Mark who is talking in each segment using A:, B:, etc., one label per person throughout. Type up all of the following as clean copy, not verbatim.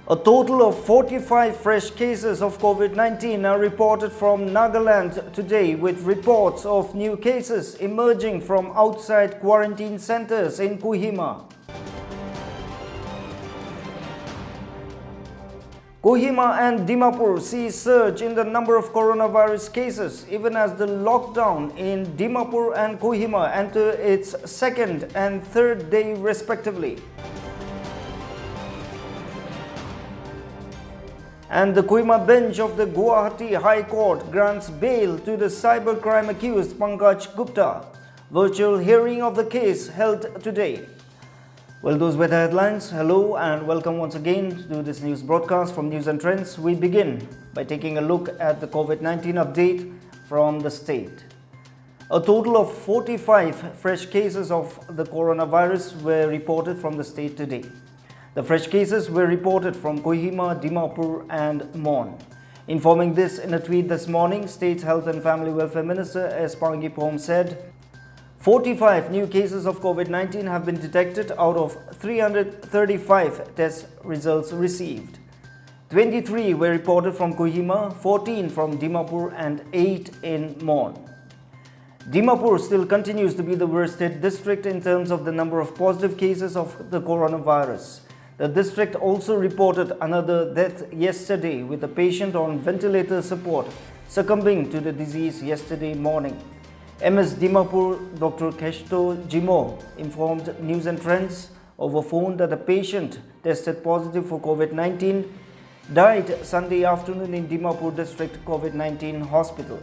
A: A total of 45 fresh cases of COVID-19 are reported from Nagaland today, with reports of new cases emerging from outside quarantine centers in Kohima. Kohima and Dimapur see surge in the number of coronavirus cases, even as the lockdown in Dimapur and Kohima enter its second and third day respectively. And the Kohima bench of the Guwahati High Court grants bail to the cybercrime accused Pankaj Gupta. Virtual hearing of the case held today. Well, those were the headlines. Hello and welcome once again to this news broadcast from News and Trends. We begin by taking a look at the COVID-19 update from the state. A total of 45 fresh cases of the coronavirus were reported from the state today. The fresh cases were reported from Kohima, Dimapur and Mon. Informing this in a tweet this morning, State's Health and Family Welfare Minister S. Pangipom said, 45 new cases of COVID-19 have been detected out of 335 test results received. 23 were reported from Kohima, 14 from Dimapur and 8 in Mon. Dimapur still continues to be the worst hit district in terms of the number of positive cases of the coronavirus. The district also reported another death yesterday, with a patient on ventilator support succumbing to the disease yesterday morning. MS Dimapur Dr. Keshto Jimo informed News and Trends over phone that a patient tested positive for COVID-19 died Sunday afternoon in Dimapur District COVID-19 Hospital.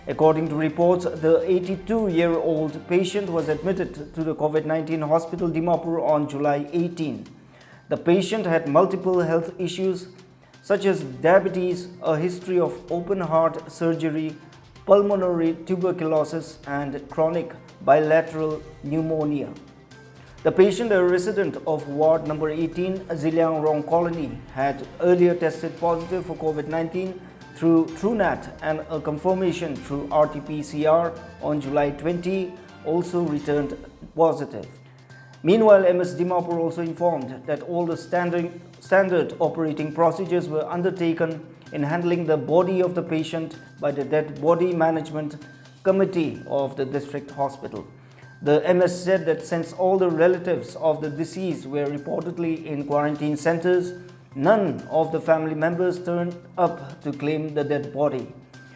A: According to reports, the 82-year-old patient was admitted to the COVID-19 Hospital Dimapur on July 18. The patient had multiple health issues such as diabetes, a history of open heart surgery, pulmonary tuberculosis and chronic bilateral pneumonia. The patient, a resident of Ward number 18, Ziliang Rong Colony, had earlier tested positive for COVID-19 through TrueNat, and a confirmation through RT-PCR on July 20 also returned positive. Meanwhile, MS Dimapur also informed that all the standard operating procedures were undertaken in handling the body of the patient by the Dead Body Management Committee of the district hospital. The MS said that since all the relatives of the deceased were reportedly in quarantine centers, none of the family members turned up to claim the dead body.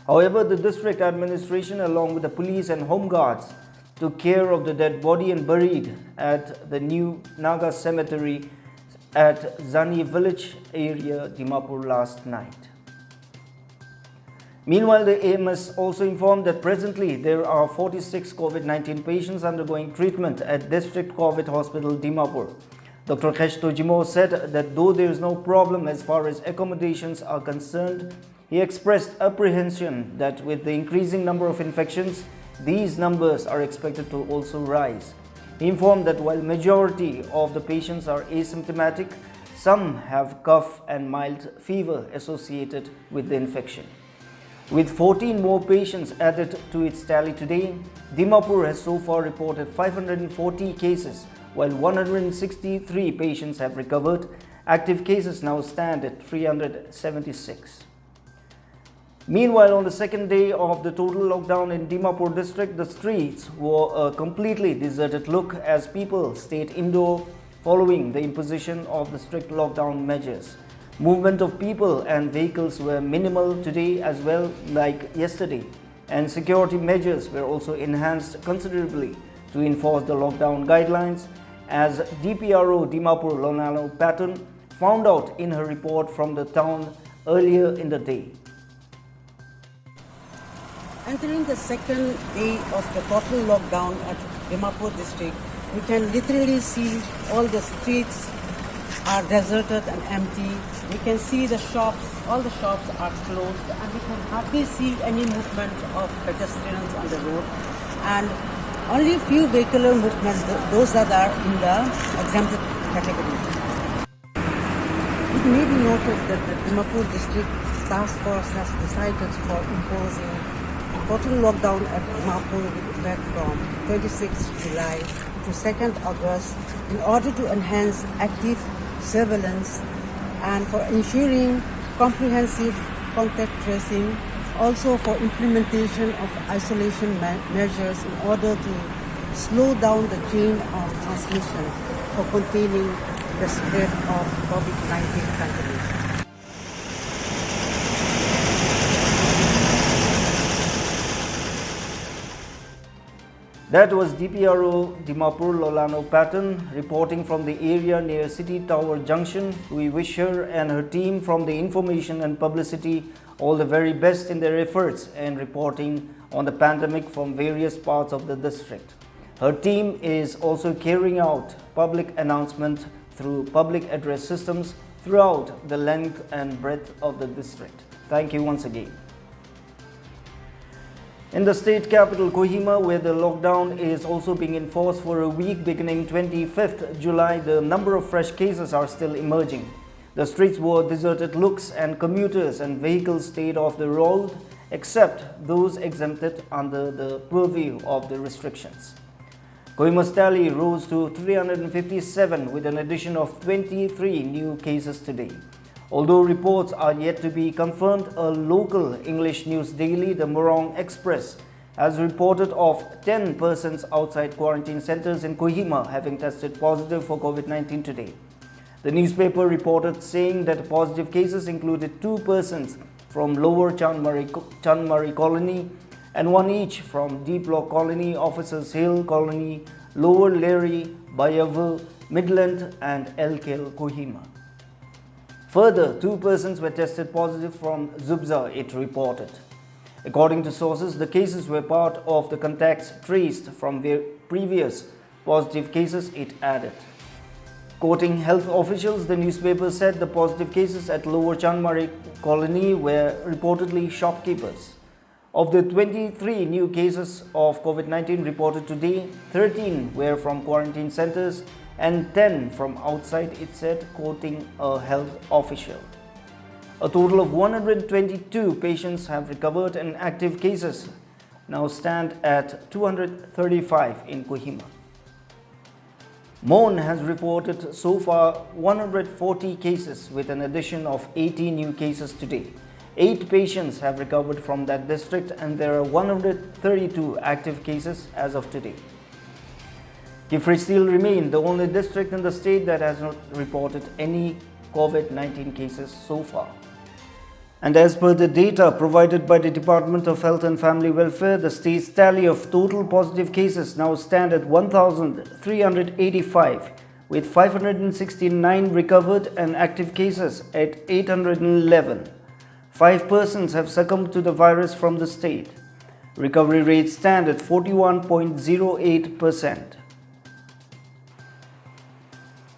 A: However, the district administration, along with the police and home guards, took care of the dead body and buried at the new Naga cemetery at Zani village area, Dimapur, last night. Meanwhile, the AMS also informed that presently there are 46 COVID-19 patients undergoing treatment at District COVID Hospital, Dimapur. Dr. Keshto Jimo said that though there is no problem as far as accommodations are concerned, he expressed apprehension that with the increasing number of infections, these numbers are expected to also rise. He informed that while majority of the patients are asymptomatic, some have cough and mild fever associated with the infection. With 14 more patients added to its tally today, Dimapur has so far reported 540 cases, while 163 patients have recovered. Active cases now stand at 376. Meanwhile, on the second day of the total lockdown in Dimapur district, the streets wore a completely deserted look as people stayed indoor following the imposition of the strict lockdown measures. Movement of people and vehicles were minimal today as well like yesterday, and security measures were also enhanced considerably to enforce the lockdown guidelines, as DPRO Dimapur Lonalo Patton found out in her report from the town earlier in the day.
B: Entering the second day of the total lockdown at Dimapur district, we can literally see all the streets are deserted and empty. We can see the shops, all the shops are closed, and we can hardly see any movement of pedestrians on the road, and only few vehicular movements, those that are in the exempted category. It may be noted that the Dimapur district task force has decided for imposing total lockdown at Dimapur with effect from 26 July to 2nd August in order to enhance active surveillance and for ensuring comprehensive contact tracing, also for implementation of isolation measures in order to slow down the chain of transmission for containing the spread of COVID-19 contamination.
A: That was DPRO Dimapur Lolano Patton reporting from the area near City Tower Junction. We wish her and her team from the Information and Publicity all the very best in their efforts and reporting on the pandemic from various parts of the district. Her team is also carrying out public announcement through public address systems throughout the length and breadth of the district. Thank you once again. In the state capital Kohima, where the lockdown is also being enforced for a week beginning 25th July, the number of fresh cases are still emerging. The streets wore deserted looks and commuters and vehicles stayed off the road except those exempted under the purview of the restrictions. Kohima's tally rose to 357 with an addition of 23 new cases today. Although reports are yet to be confirmed, a local English news daily, the Morong Express, has reported of 10 persons outside quarantine centers in Kohima having tested positive for COVID-19 today. The newspaper reported saying that positive cases included 2 persons from Lower Chanmari Colony and 1 each from D Block Colony, Officers Hill Colony, Lower Leary, Bayavu, Midland and Elkel Kohima. Further, 2 persons were tested positive from Zubza, it reported. According to sources, the cases were part of the contacts traced from their previous positive cases, it added. Quoting health officials, the newspaper said the positive cases at Lower Chanmari Colony were reportedly shopkeepers. Of the 23 new cases of COVID-19 reported today, 13 were from quarantine centers and 10 from outside, it said, quoting a health official. A total of 122 patients have recovered and active cases now stand at 235 in Kohima. Mon has reported so far 140 cases with an addition of 80 new cases today. 8 patients have recovered from that district and there are 132 active cases as of today. Kifri still remains the only district in the state that has not reported any COVID-19 cases so far. And as per the data provided by the Department of Health and Family Welfare, the state's tally of total positive cases now stand at 1,385, with 569 recovered and active cases at 811. 5 persons have succumbed to the virus from the state. Recovery rates stand at 41.08%.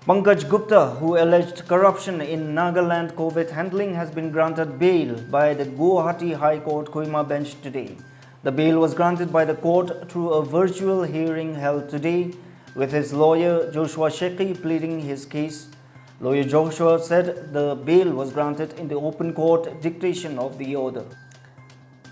A: Pankaj Gupta, who alleged corruption in Nagaland COVID handling, has been granted bail by the Guwahati High Court Kohima bench today. The bail was granted by the court through a virtual hearing held today, with his lawyer Joshua Shekhi pleading his case. Lawyer Joshua said the bail was granted in the open court dictation of the order.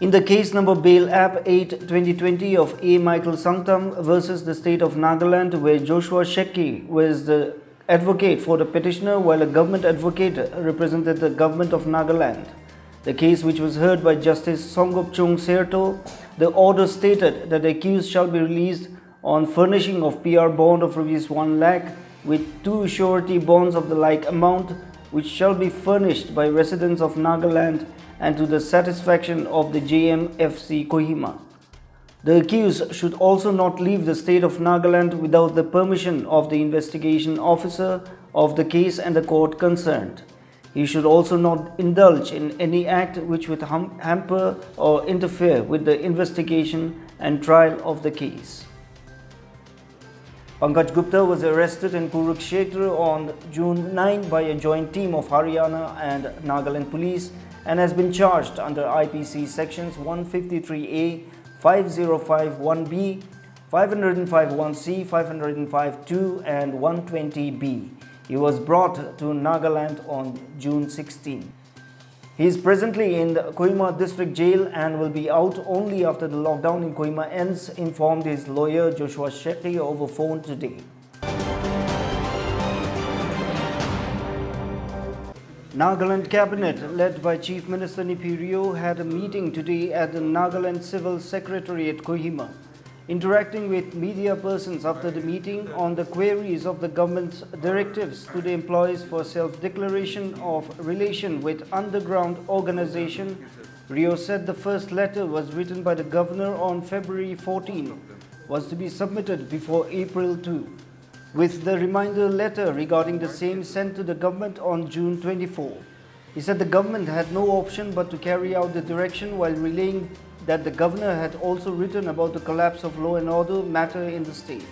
A: In the case number Bail App 8-2020 of A. Michael Sangtam versus the state of Nagaland, where Joshua Shekhi was the advocate for the petitioner while a government advocate represented the government of Nagaland. The case, which was heard by Justice Songopchung Serto, the order stated that the accused shall be released on furnishing of PR bond of Rs 1 lakh with 2 surety bonds of the like amount, which shall be furnished by residents of Nagaland and to the satisfaction of the JMFC Kohima. The accused should also not leave the state of Nagaland without the permission of the investigation officer of the case and the court concerned. He should also not indulge in any act which would hamper or interfere with the investigation and trial of the case. Pankaj Gupta was arrested in Kurukshetra on June 9 by a joint team of Haryana and Nagaland police and has been charged under IPC sections 153A, 5051B, 505(1)C, 505(2) and 120B. He was brought to Nagaland on June 16. He is presently in the Kohima district jail and will be out only after the lockdown in Kohima ends, informed his lawyer Joshua Shekhi over phone today. Nagaland Cabinet, led by Chief Minister Nipirio, had a meeting today at the Nagaland Civil Secretariat, Kohima. Interacting with media persons after the meeting on the queries of the government's directives to the employees for self-declaration of relation with underground organization, Rio said the first letter was written by the governor on February 14, was to be submitted before April 2, with the reminder letter regarding the same sent to the government on June 24. He said the government had no option but to carry out the direction, while relaying that the governor had also written about the collapse of law and order matter in the state.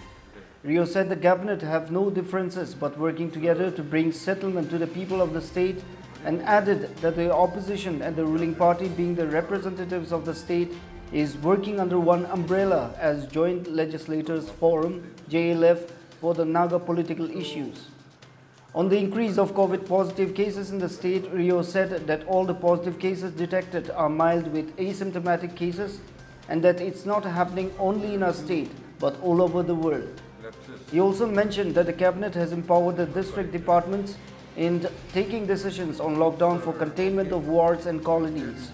A: Rio said the cabinet have no differences but working together to bring settlement to the people of the state, and added that the opposition and the ruling party, being the representatives of the state, is working under one umbrella as Joint Legislators Forum, JLF, for the Naga political issues. On the increase of COVID positive cases in the state, Rio said that all the positive cases detected are mild with asymptomatic cases, and that it's not happening only in our state but all over the world. He also mentioned that the cabinet has empowered the district departments in taking decisions on lockdown for containment of wards and colonies.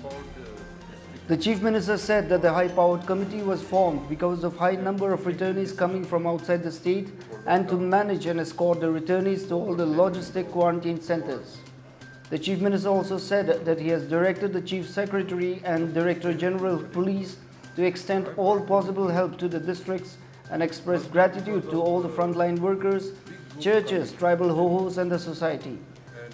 A: The Chief Minister said that the high-powered committee was formed because of high number of returnees coming from outside the state, and to manage and escort the returnees to all the logistic quarantine centers. The Chief Minister also said that he has directed the Chief Secretary and Director General of Police to extend all possible help to the districts, and expressed gratitude to all the frontline workers, churches, tribal ho-hos and the society.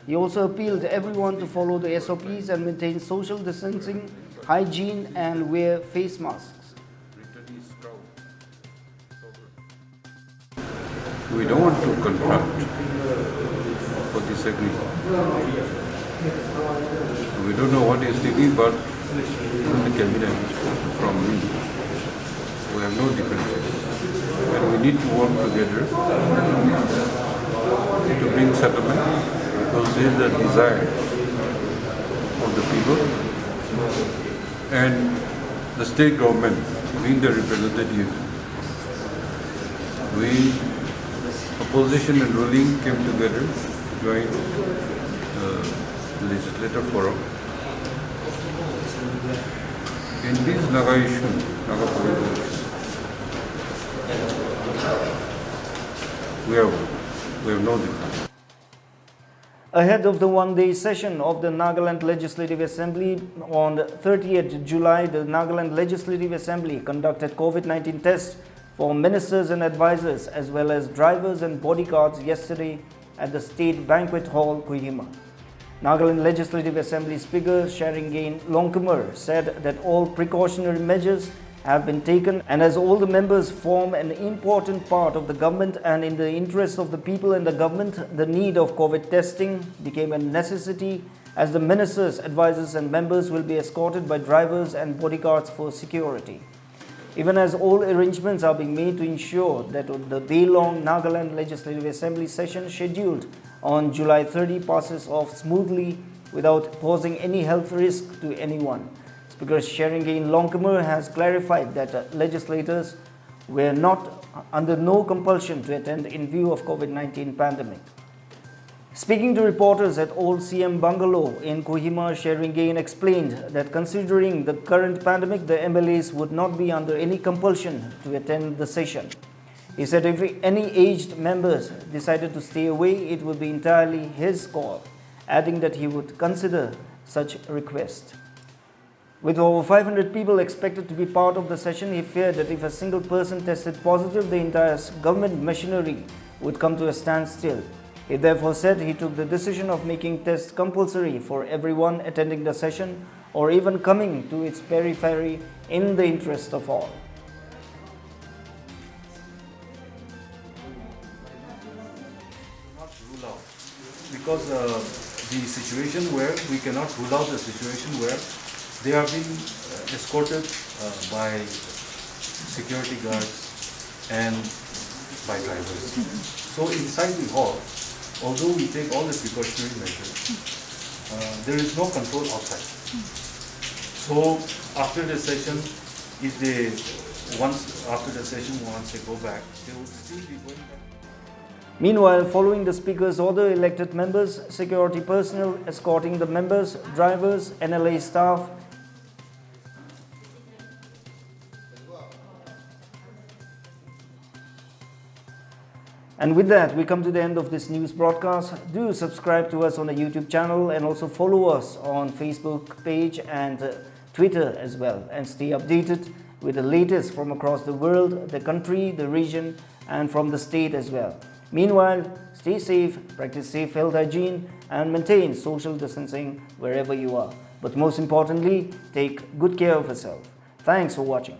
A: He also appealed to everyone to follow the SOPs and maintain social distancing, hygiene and wear face masks.
C: We don't want to confront or disagree. We don't know what is thinking, but from the cabinet, from me, we have no differences. And we need to work together to bring settlement, because this is the desire of the people. And the state government, being the representative, we, opposition and ruling, came together to join the legislative forum. In this Naga issue, Naga political issue, we have no difference.
A: Ahead of the one-day session of the Nagaland Legislative Assembly on 30th July, the Nagaland Legislative Assembly conducted COVID-19 tests for ministers and advisors as well as drivers and bodyguards yesterday at the State Banquet Hall, Kohima. Nagaland Legislative Assembly Speaker Sharingain Longkumar said that all precautionary measures have been taken, and as all the members form an important part of the government and in the interest of the people and the government, the need of COVID testing became a necessity, as the ministers, advisors and members will be escorted by drivers and bodyguards for security. Even as all arrangements are being made to ensure that the day-long Nagaland Legislative Assembly session scheduled on July 30 passes off smoothly without posing any health risk to anyone. Speaker Sharingain Longkumar has clarified that legislators were not under no compulsion to attend in view of COVID-19 pandemic. Speaking to reporters at Old CM Bungalow in Kohima, Sharingain explained that considering the current pandemic, the MLAs would not be under any compulsion to attend the session. He said if any aged members decided to stay away, it would be entirely his call, adding that he would consider such request. With over 500 people expected to be part of the session, he feared that if a single person tested positive, the entire government machinery would come to a standstill. He therefore said he took the decision of making tests compulsory for everyone attending the session or even coming to its periphery in the interest of all.
D: Not rule out, because the situation where we cannot rule out the situation where they are being escorted by security guards and by drivers. So inside the hall, although we take all the precautionary measures, there is no control outside. So after the session, if they once they go back, they will still be going back.
A: Meanwhile, following the Speaker's order, elected members, security personnel escorting the members, drivers, NLA staff, and with that, we come to the end of this news broadcast. Do subscribe to us on the YouTube channel and also follow us on Facebook page and Twitter as well, and stay updated with the latest from across the world, the country, the region, and from the state as well. Meanwhile, stay safe, practice safe health hygiene, and maintain social distancing wherever you are. But most importantly, take good care of yourself. Thanks for watching.